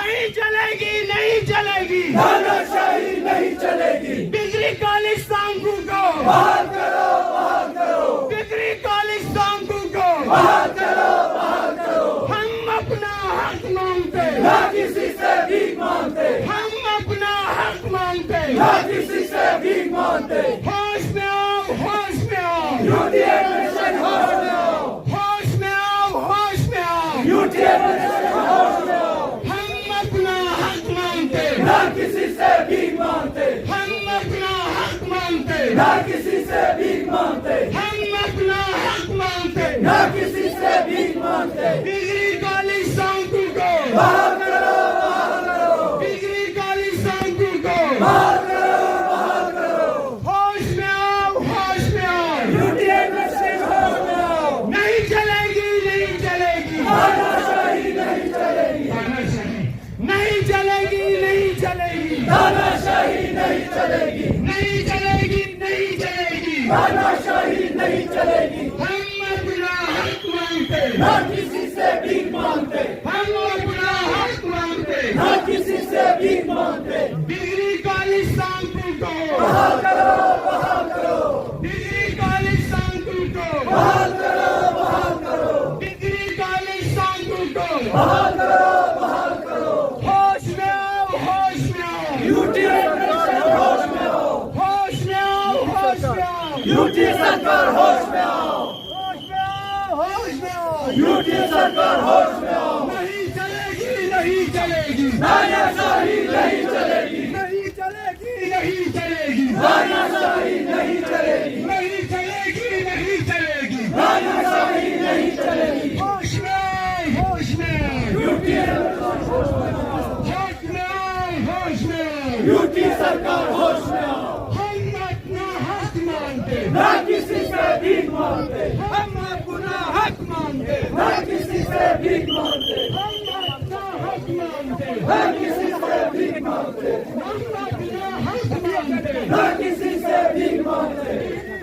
نہیں چلے گی نہیں چلے گی تاناشاہی نہیں چلے گی ڈگری کالج سانگو کو بحال کرو بحال کرو ڈگری کالج سانگو کو بحال کرو بحال کرو ہم اپنا حق مانگتے نہ کسی سے بھیک مانگتے ہم اپنا حق مانگتے نہ کسی سے بھیک مانگتے ہوش میں آؤ ہوش میں آؤ یوٹی ایڈمیشن ہوش میں آؤ ہوش میں آؤ ہوش میں آؤ یوٹی ایڈمیشن ہوش میں آؤ ہم اپنا حق مانگتے نہ کسی سے بھیک مانگتے ہم اپنا حق مانگتے نہ کسی سے بھیک مانگتے ہم اپنا حق مانگتے نہ کسی سے بھیک مانگتے ڈگری کالج سانگو کو بحال کرو بحال کرو ڈگری کالج سانگو کو بحال کرو بحال کرو ہوش میں آؤ ہوش میں آؤ یوٹی ایڈمیشن ہوش میں آؤ نہیں چلے گی نہیں چلے گی تاناشاہی نہیں چلے گی نہیں چلے گی نہیں چلے گی تاناشاہی نہیں چلے گی نہیں چلے گی نہیں چلے گی تاناشاہی نہیں چلے گی ہم اپنا حق مانگتے نہ کسی سے بھیک مانگتے ہم اپنا حق مانگتے نہ کسی سے بھیک مانگتے ڈگری کالج سانگو کو بحال کرو بحال کرو ڈگری کالج سانگو کو بحال کرو بحال کرو ڈگری کالج سانگو کو بحال کرو بحال کرو ہوش میں آؤ ہوش میں آؤ یوٹی ایڈمیشن ہوش میں آؤ ہوش میں آؤ ہوش میں آؤ یوٹی سرکار ہوش میں آؤ ہوش میں آؤ ہوش میں آؤ یوٹی سرکار ہوش میں آؤ نہیں چلے گی نہیں چلے گی تاناشاہی نہیں چلے گی نہیں چلے گی نہیں چلے گی تاناشاہی نہیں چلے گی نہیں چلے گی نہیں چلے گی تاناشاہی نہیں چلے گی ہوش میں آؤ ہوش میں آؤ یوٹی ایڈمیشن ہوش میں آؤ ہوش میں آؤ ہوش میں آؤ یوٹی سرکار ہوش میں آؤ ہم اپنا حق مانگتے نہ کسی سے بھیک مانگتے ہم اپنا حق مانگتے نہ کسی سے بھیک مانگتے ہم اپنا حق مانگتے نہ کسی سے بھیک مانگتے ہم اپنا حق مانگتے نہ کسی سے بھیک مانگتے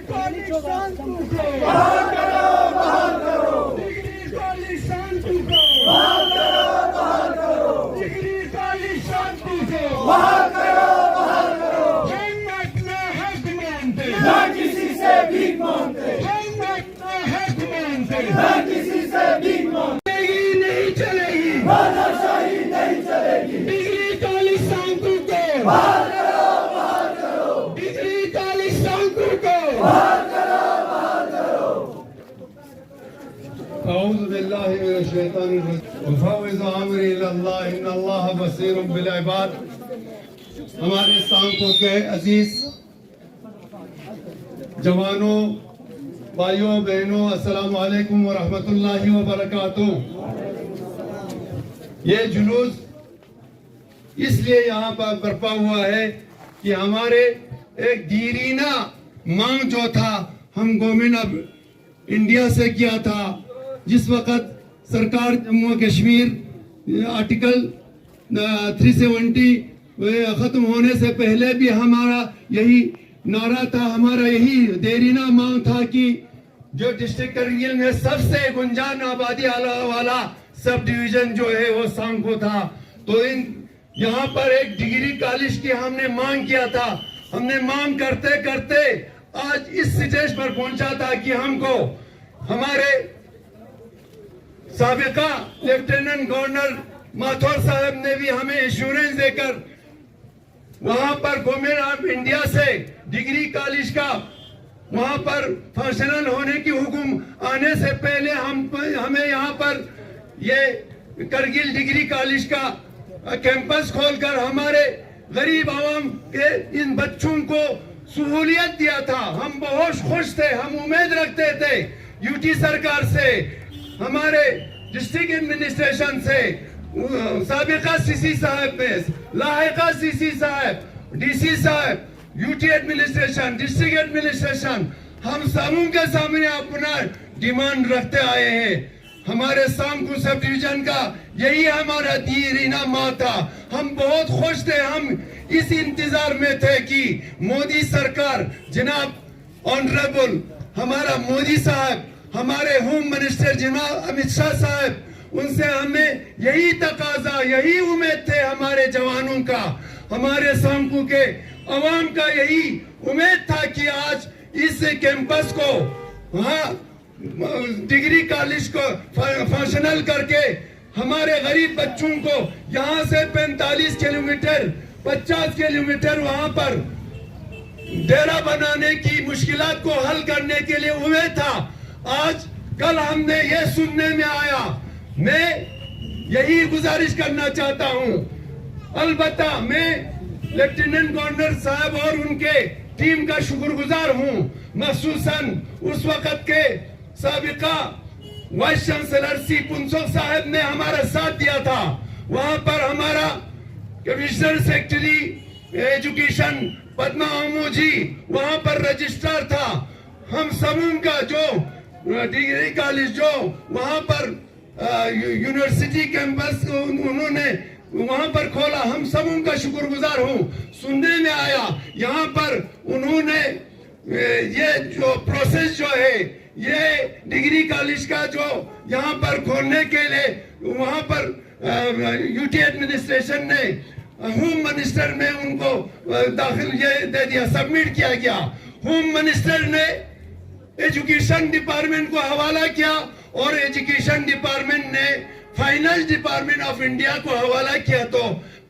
کالج سانگو کو بحال کرو بحال کرو ڈگری کالج سانگو کو بحال کرو بحال کرو ڈگری کالج سانگو کو بحال کرو بحال کرو ہم اپنا حق مانگتے نہ کسی سے بھیک مانگتے ہم اپنا حق مانگتے نہ کسی سے بھیک مانگتے نہیں چلے گی تاناشاہی نہیں چلے گی ڈگری کالج سانگو کو بحال کرو بحال کرو ڈگری کالج سانگو کو بحال کرو بحال کرو أعوذ بالله من الشيطان الرجيم وفوض أمري إلى الله إن الله بصير بالعباد ہمارے سانکوں کے عزیز جوانوں بھائیوں بہنوں السلام علیکم ورحمۃ اللہ وبرکاتہ یہ جلوس اس لیے یہاں پر برپا ہوا ہے کہ ہمارے ایک دیرینہ مانگ جو تھا ہم گورنمنٹ آف انڈیا سے کیا تھا جس وقت سرکار جموں و کشمیر آرٹیکل 370 ختم ہونے سے پہلے بھی ہمارا یہی نعرہ تھا ہمارا یہی دیرینہ مانگ تھا کہ جو ڈسٹرکٹ کرگل میں سب سے گنجان آبادی والا سب ڈویژن جو ہے وہ سانکو تھا تو یہاں پر ایک ڈگری کالج کی ہم نے مانگ کیا تھا ہم نے مانگ کرتے کرتے آج اس سٹیج پر پہنچا تھا کہ ہم کو ہمارے سابقہ لیفٹیننٹ گورنر ماتھور صاحب نے بھی ہمیں ایشورنس دے کر وہاں پر گورنمنٹ آف انڈیا سے ڈگری کالج کا وہاں پر فنکشنل ہونے کی حکم آنے سے پہلے ہمیں یہاں پر یہ کرگل ڈگری کالج کا کیمپس کھول کر ہمارے غریب عوام کے ان بچوں کو سہولیت دیا تھا ہم بہت خوش تھے ہم امید رکھتے تھے یوٹی سرکار سے ہمارے ڈسٹرکٹ ایڈمنسٹریشن سے سابقہ سی سی صاحب میں لاحقہ سی سی صاحب ڈی سی صاحب یوٹی ایڈمنسٹریشن ڈسٹرکٹ ایڈمنسٹریشن ہم سبوں کے سامنے اپنا ڈیمانڈ رکھتے آئے ہیں ہمارے سانکو سب ڈویژن کا یہی ہمارا دیرینہ ماں تھا ہم بہت خوش تھے ہم اس انتظار میں تھے کہ مودی سرکار جناب آنریبل ہمارا مودی صاحب ہمارے ہوم منسٹر جناب امت شاہ صاحب ان سے ہمیں یہی تقاضا یہی امید تھے ہمارے جوانوں کا ہمارے سانکو کے عوام کا یہی امید تھا کہ آج اس کیمپس کو وہاں ڈگری کالج کو فنکشنل کر کے ہمارے غریب بچوں کو یہاں سے 45 کلومیٹر 50 کلومیٹر وہاں پر ڈیرا بنانے کی مشکلات کو حل کرنے کے لیے ہوئے تھا. آج کل ہم نے یہ سننے میں آیا. میں یہی گزارش کرنا چاہتا ہوں. البتہ میں لیفٹیننٹ گورنر صاحب اور ان کے ٹیم کا شکر گزار ہوں, مخصوصاً اس وقت کے سابقہ وائس چانسلر سی پنسوک صاحب نے ہمارا ساتھ دیا تھا. وہاں پر ہمارا کمشنر سیکٹری ایجوکیشن پدما اومو جی وہاں پر رجسٹرار تھا. ہم سبوں کا جو ڈگری کالج جو وہاں پر یونیورسٹی کیمپس انہوں نے وہاں پر کھولا, ہم سبوں کا شکر گزار ہوں. سننے میں آیا یہاں پر انہوں نے یہ جو پروسیس جو ہے یہ ڈگری کالج کا جو یہاں پر کھولنے کے لیے وہاں پر یو ٹی ایڈمنسٹریشن نے ہوم منسٹر میں ان کو داخل یہ دے دیا, سبمٹ کیا گیا. ہوم منسٹر نے ایجوکیشن ڈپارٹمنٹ کو حوالہ کیا اور ایجوکیشن ڈپارٹمنٹ نے فائنانس ڈپارٹمنٹ آف انڈیا کو حوالہ کیا. تو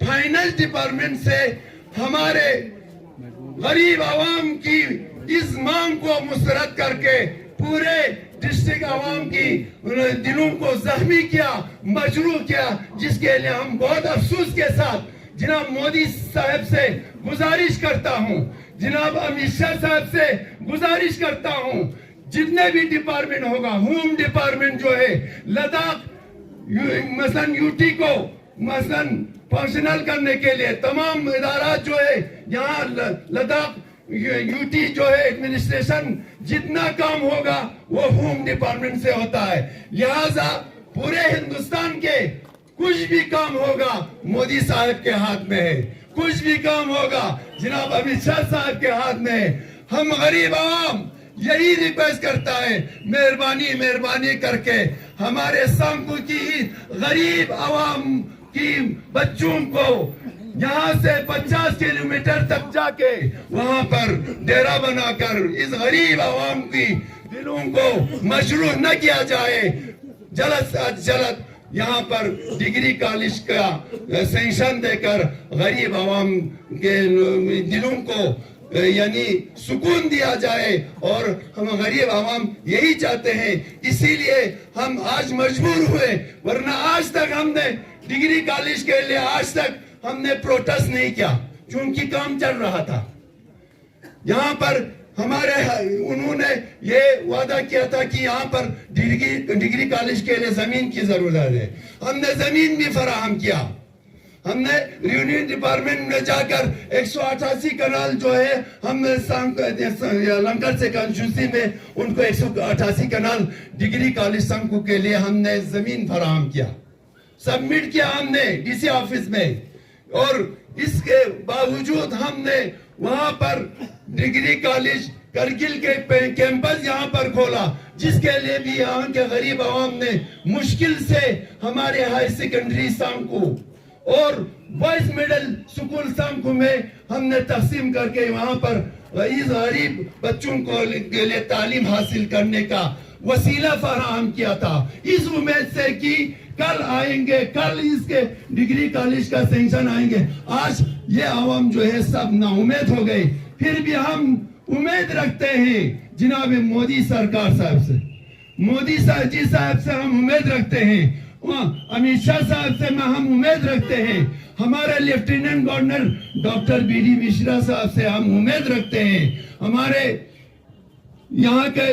فائنانس ڈپارٹمنٹ سے ہمارے غریب عوام کی اس مانگ کو مسترد کر کے پورے ڈسٹرکٹ عوام کی دلوں کو زخمی کیا, مجروح کیا, جس کے لیے ہم بہت افسوس کے ساتھ جناب مودی صاحب سے گزارش کرتا ہوں, جناب امت شاہ صاحب سے گزارش کرتا ہوں, جتنے بھی ڈپارٹمنٹ ہوگا, ہوم ڈپارٹمنٹ جو ہے لداخ مثلا یو ٹی کو مثلا فنکشنل کرنے کے لیے تمام ادارات جو ہے یہاں لداخ یو ٹی جو ہے ایڈمنسٹریشن جتنا کام ہوگا وہ ہوم ڈپارٹمنٹ سے ہوتا ہے. لہذا پورے ہندوستان کے کچھ بھی کام ہوگا مودی صاحب کے ہاتھ میں ہے, کچھ بھی کام ہوگا جناب امت شاہ صاحب کے ہاتھ میں ہے. ہم غریب عوام یہی ریکویسٹ کرتا ہے, مہربانی کر کے ہمارے سانکو کی غریب عوام کی بچوں کو یہاں سے 50 کلومیٹر تک جا کے وہاں پر ڈیرا بنا کر اس غریب عوام کی دلوں کو مشروع نہ کیا جائے. جلد سے جلد یہاں پر ڈگری کالج کا سینکشن دے کر غریب عوام کے دلوں کو یعنی سکون دیا جائے, اور ہم غریب عوام یہی چاہتے ہیں. اسی لیے ہم آج مجبور ہوئے, ورنہ آج تک ہم نے ڈگری کالج کے لیے آج تک ہم نے پروٹیسٹ نہیں کیا, چونکہ کام چل رہا تھا. یہاں پر ہمارے انہوں نے یہ وعدہ کیا تھا کہ یہاں پر ڈگری کالج کے لیے زمین کی ضرورت ہے. ہم نے زمین بھی فراہم کیا. ہم نے ریونیو ڈپارٹمنٹ میں جا کر 188 کنال جو ہے ہم نے لنکر سے کانسٹیٹوئنسی میں ان کو 188 کنال ڈگری کالج سانکو کے لیے ہم نے زمین فراہم کیا, سبمٹ کیا ہم نے ڈی سی آفس میں. اور اس کے باوجود ہم نے وہاں پر ڈگری کالج کرگل کے کیمپس یہاں پر کھولا, جس کے لیے بھی یہاں کے غریب عوام نے مشکل سے ہمارے ہائی سیکنڈری سانکو اور بوائز میڈل سکول سانکو میں ہم نے تقسیم کر کے وہاں پر اس غریب بچوں کو کے لیے تعلیم حاصل کرنے کا وسیلہ فراہم کیا تھا, اس امید سے کہ کل آئیں گے, کل اس کے ڈگری کالج کا سینکشن آئیں گے. آج یہ عوام جو ہے سب نا امید ہو گئے. پھر بھی ہم امید رکھتے ہیں جناب مودی سرکار صاحب سے, مودی جی صاحب سے ہم امید رکھتے ہیں, امت شاہ صاحب سے ہم امید رکھتے ہیں, ہمارے lieutenant governor doctor B D Mishra صاحب سے ہم امید رکھتے ہیں, ہمارے یہاں کے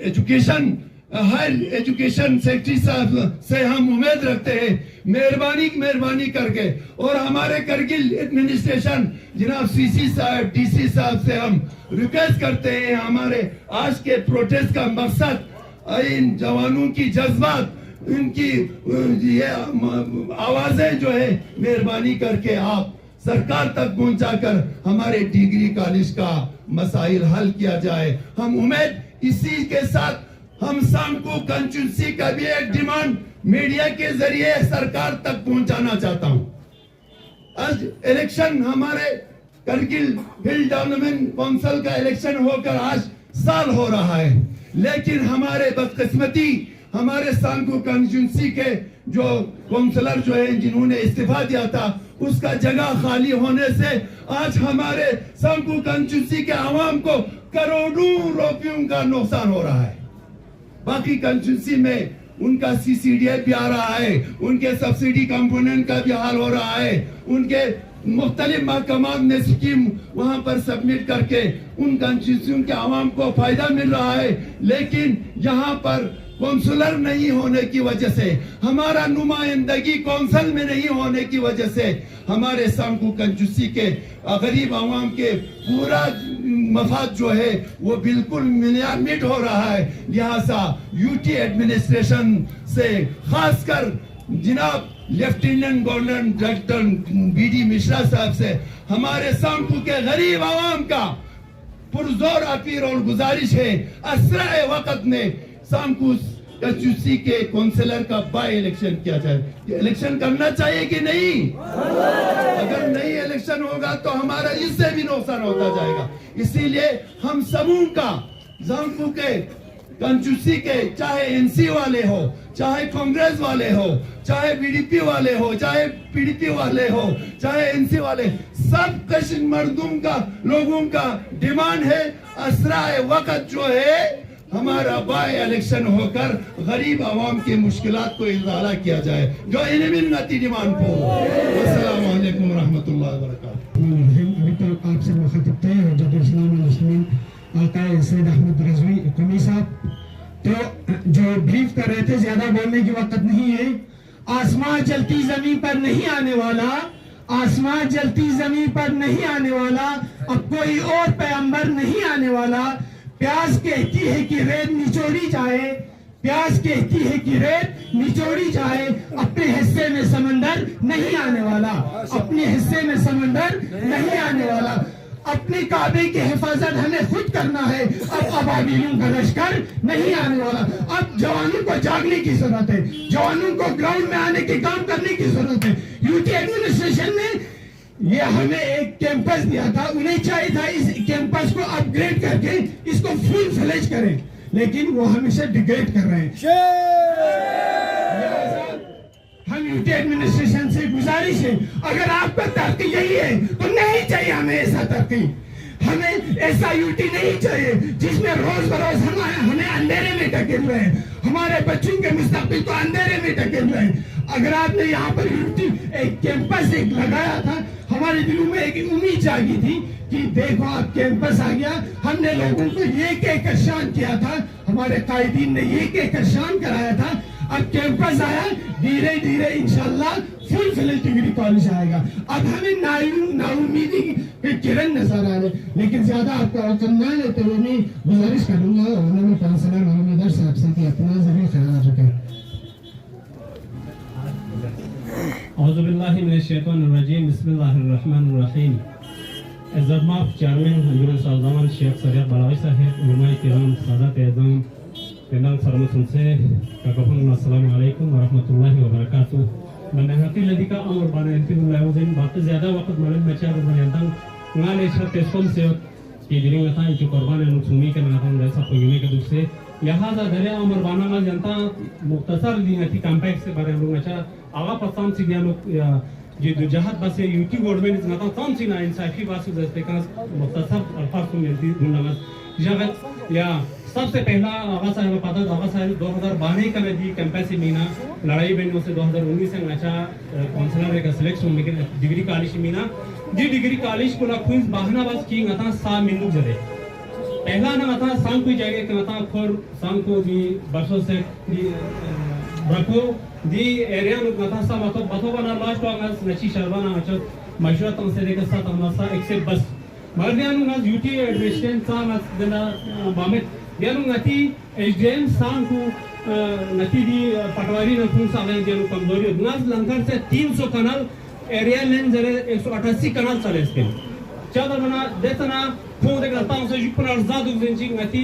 ایجوکیشن ہر ایجوکیشن سیکٹری صاحب سے ہم امید رکھتے ہیں مہربانی کر کے. اور ہمارے کرگل ایڈمنسٹریشن جناب سی سی صاحب ڈی سی صاحب سے ہم ریکویسٹ کرتے ہیں, ہمارے آج کے پروٹیسٹ کا مقصد ان جوانوں کی جذبات, ان کی یہ آوازیں جو ہے مہربانی کر کے آپ سرکار تک پہنچا کر ہمارے ڈگری کالج کا مسائل حل کیا جائے. ہم امید اسی کے ساتھ ہم سانکو کنسٹیٹوئنسی کا بھی ایک ڈیمانڈ میڈیا کے ذریعے سرکار تک پہنچانا چاہتا ہوں. آج الیکشن ہمارے کرگل ہل ڈیولپمنٹ کونسل کا الیکشن ہو کر آج سال ہو رہا ہے, لیکن ہمارے بدقسمتی ہمارے سانکو کنسٹیٹوئنسی کے جو کونسلر جو ہیں جنہوں نے استعفیٰ دیا تھا اس کا جگہ خالی ہونے سے آج ہمارے سانکو کنسٹیٹوئنسی کے عوام کو کروڑوں روپیوں کا نقصان ہو رہا ہے. باقی کنسٹیٹوئنسی میں ان کا CCDA بھی آ رہا ہے, ان کے سبسیڈی کمپوننٹ کا بھی حال ہو رہا ہے, ان کے مختلف محکمات نے سکیم وہاں پر سبمٹ کر کے ان کنسٹیٹیوشن کے عوام کو فائدہ مل رہا ہے, لیکن یہاں پر کونسلر نہیں ہونے کی وجہ سے, ہمارا نمائندگی کونسل میں نہیں ہونے کی وجہ سے ہمارے سانکو کنسٹیٹوئنسی کے غریب عوام کے پورا مفاد جو ہے وہ بالکل مٹ ہو رہا ہے. لہٰذا UT ایڈمنسٹریشن سے خاص کر جناب lieutenant governor doctor BD Mishra صاحب سے ہمارے سانکو کے غریب عوام کا پرزور اپیل اور گزارش ہے, اسرع وقت میں سانکو کنسٹیٹوئنسی کے کونسلر کا بائی الیکشن کیا جائے. الیکشن کرنا چاہیے کہ نہیں؟ اگر نہیں الیکشن ہوگا تو ہمارا اس سے بھی نقصان ہوتا جائے گا. اسی لیے ہم سبوں کا سانکو کے کنسٹیٹوئنسی کے چاہے NC والے ہو, چاہے کانگریس والے ہو, چاہے BDP والے ہو, چاہے PDP والے ہو, چاہے NC والے, سب کشن مردوں کا لوگوں کا ڈیمانڈ ہے اسرع وقت جو ہے ہمارا بائی الیکشن ہو کر غریب عوام کی مشکلات کو ازالہ کیا جائے, جو انہیں نتی ڈیمانڈ کو. السلام علیکم ورحمۃ اللہ وبرکاتہ. ابھی تو آپ سے مخاطب تھے جب اسلام المسلمین آقا سید احمد رضوی قمی صاحب, تو جو بریف کر رہے تھے زیادہ بولنے کی وقت نہیں ہے. آسمان جلتی زمین پر نہیں آنے والا, آسمان جلتی زمین پر نہیں آنے والا, اب کوئی اور پیغمبر نہیں آنے والا. پیاس کہتی ہے کہ ریت نچوڑی جائے, پیاس کہتی ہے کہ ریت نچوڑی جائے, اپنے حصے میں سمندر نہیں آنے والا, اپنے حصے میں سمندر نہیں آنے والا. اپنے کعبے کی حفاظت ہمیں خود کرنا ہے, اب ابابیلوں کا لشکر نہیں آنے والا. اب جوانوں کو جاگنے کی ضرورت ہے, جوانوں کو گراؤنڈ میں آنے کے کام کرنے کی ضرورت ہے. UT ایڈمنسٹریشن نے یہ ہمیں ایک کیمپس دیا تھا, انہیں چاہیے تھا اس کیمپس کو اپ گریڈ کر کے اس کو فل فلیج کریں, لیکن وہ ہمیشہ ڈیگریڈ کر رہے ہیں. ہم UT ایڈمنسٹریشن سے گزارش ہے, اگر آپ کا ترقی یہی ہے تو نہیں چاہیے ہمیں ایسا ترقی, ہمیں ایسا UT نہیں چاہیے جس میں روز بروز ہمیں اندھیرے میں ڈھکیل رہے ہیں, ہمارے بچوں کے مستقبل کو اندھیرے میں ڈھکیل رہے ہیں. اگر آپ نے یہاں پر UT ایک کیمپس ایک لگایا تھا, ہمارے دلوں میں ایک امید جاگی تھی کہ دیکھو آپ کیمپس آ گیا. ہم نے لوگوں کو یہ کہکشان کیا تھا, ہمارے قائدین نے یہ کہکشان کرایا تھا, اب کیمپس آیا, دھیرے دھیرے انشاءاللہ فل فلیج ڈگری کالج آئے گا. اب ہمیں نا امیدی کے کرن نظر آ رہے, لیکن زیادہ آپ کا وقت نہ لیتے ہوئے میں گزارش کروں گا علامہ کونسلر محمد ادر صاحب سے کہ اپنا ضروری خیال رکھیں. اعوذ باللہ من الشیطان الرجیم, بسم اللہ الرحمن الرحیم. عزت مآب چیئرمین امیر السلطان شیخ سریع بلاغی صاحب, علماء کرام, سادات اعظام, پندان فرمسن سے کاکفن, السلام علیکم ورحمۃ اللہ وبرکاتہ. من حقی لدی کا امر بانا انتظر اللہ وزین باقی زیادہ وقت مرد بچہ رو بنیادان نانے شرط اسفل سے کی دلیں گتا ہے جو قربان نقصومی کے نگتاں ریسا قیومی کے دوست سے. لہذا دریا امر بانا میں جنتا مختصر دینتی کمپیکس سے بارے لوگ اچھا آغا پتان سی دیا لوگ جی دو جہت بس UT گورنمنٹ نتا تان سی نا انصافی باسو دستے کا مختصر الفاظ کو ملتی دنگت جگت یا سب سے پہلا آغا صاحب پتہ آغا صاحب 2012 کا دی کیمپس مینا لڑائی بینوں سے 2019 سے اچھا کونسلر کا سلیکشن میں ڈگری کالج مینا دی ڈگری کالج کو کوئنز بہنا بس کی نتا سا منو جرے پہلا نہ نتا سان کوئی جگہ کہ نتا کھور سان کو دی برسوں سے دی برکو دی ایریا نتا سا باتو بنا لاسٹ واگس نچی شربانا اچھا مشورہ تم سے دیکھ ساتھ ہمارا ایکسپٹ بس مردیانو ناز UT ایڈمنسٹریشن سا ناز دنا بامت دیانو نتی HDM سان کو نتی دی پٹواری نکون ساگیں دیانو کمزوری ناز لنکر سے 300 کنال ایریا لین زرے 188 کنال چلے اس کے چادر بنا دیتنا پھون دیکھ لتا ہوں سے جوپن ارزاد اگزنچی نتی